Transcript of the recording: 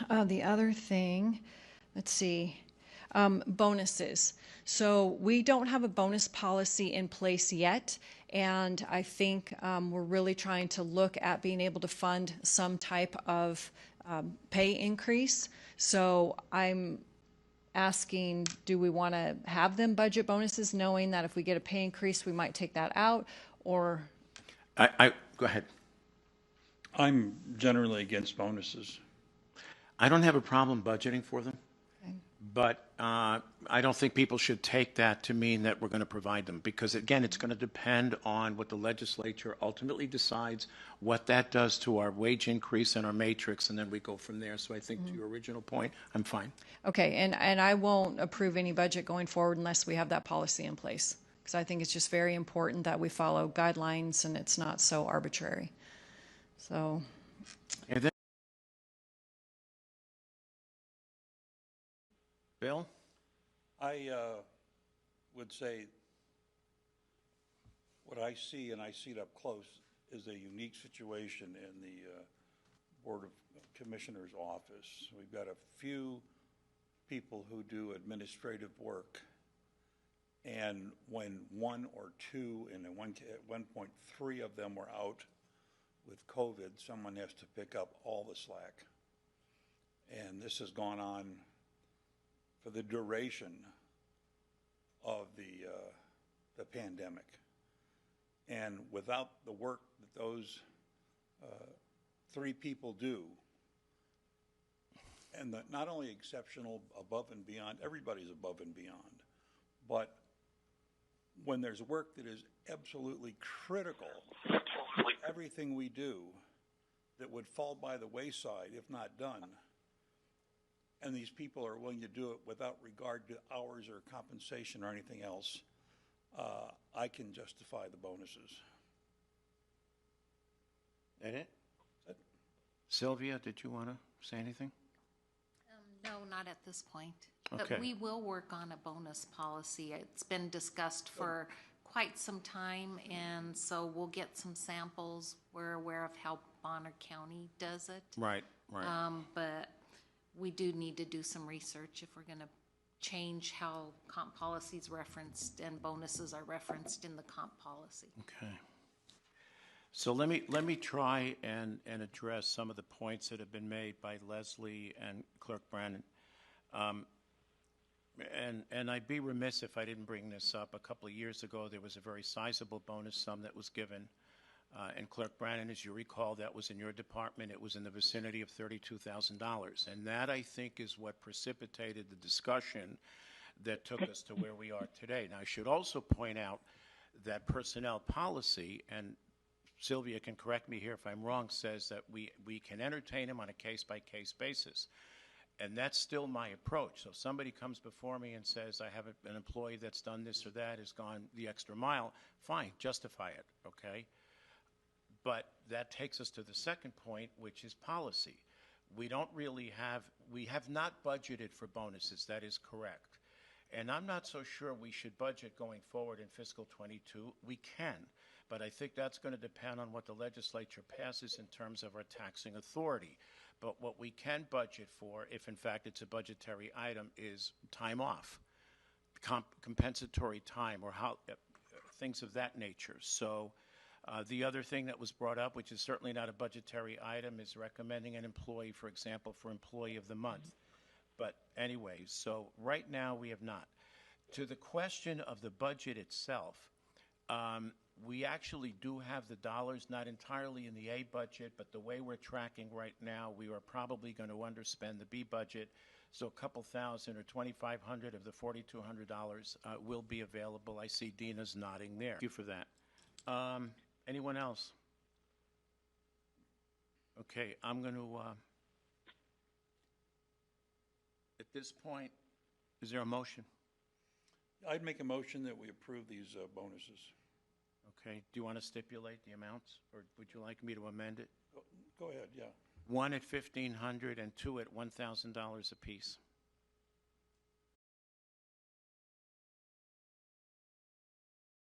The other thing, let's see, bonuses. So we don't have a bonus policy in place yet, and I think we're really trying to look at being able to fund some type of pay increase. So I'm asking, do we want to have them budget bonuses, knowing that if we get a pay increase, we might take that out, or? Go ahead. I'm generally against bonuses. I don't have a problem budgeting for them, Okay. but I don't think people should take that to mean that we're going to provide them, because again, it's going to depend on what the legislature ultimately decides, what that does to our wage increase and our matrix, and then we go from there. So I think to your original point, I'm fine. Okay, and I won't approve any budget going forward unless we have that policy in place, because I think it's just very important that we follow guidelines and it's not so arbitrary. So. And then, Bill? I would say what I see, and I see it up close, is a unique situation in the Board of Commissioners office. We've got a few people who do administrative work, and when one or two, and at one point 3 of them were out with COVID, someone has to pick up all the slack. And this has gone on for the duration of the pandemic. And without the work that those 3 people do, and not only exceptional, above and beyond, everybody's above and beyond, but when there's work that is absolutely critical, everything we do that would fall by the wayside if not done, and these people are willing to do it without regard to hours or compensation or anything else, I can justify the bonuses. That it? Sylvia, did you want to say anything? No, not at this point. Okay. But we will work on a bonus policy. It's been discussed for quite some time, and so we'll get some samples. We're aware of how Bonner County does it. Right, right. But we do need to do some research if we're going to change how comp policy is referenced and bonuses are referenced in the comp policy. Okay. So let me try and address some of the points that have been made by Leslie and Clerk Brannon. And I'd be remiss if I didn't bring this up. A couple of years ago, there was a very sizable bonus sum that was given. And Clerk Brannon, as you recall, that was in your department. It was in the vicinity of $32,000. And that, I think, is what precipitated the discussion that took us to where we are today. Now, I should also point out that personnel policy, and Sylvia can correct me here if I'm wrong, says that we can entertain him on a case-by-case basis. And that's still my approach. So if somebody comes before me and says, I have an employee that's done this or that, has gone the extra mile, fine, justify it, okay? But that takes us to the second point, which is policy. We don't really have, we have not budgeted for bonuses, that is correct. And I'm not so sure we should budget going forward in fiscal 22. We can, but I think that's going to depend on what the legislature passes in terms of our taxing authority. But what we can budget for, if in fact it's a budgetary item, is time off, compensatory time, or how things of that nature. So the other thing that was brought up, which is certainly not a budgetary item, is recommending an employee, for example, for Employee of the Month. But anyway, so right now we have not. To the question of the budget itself, we actually do have the dollars, not entirely in the A budget, but the way we're tracking right now, we are probably going to underspend the B budget. So a couple thousand or $2,500 of the $4,200 will be available. I see Dina's nodding there. Thank you for that. Anyone else? Okay, I'm going to, at this point, is there a motion? I'd make a motion that we approve these bonuses. Okay, do you want to stipulate the amounts, or would you like me to amend it? Go ahead, yeah. 1 at $1,500 and 2 at $1,000 apiece.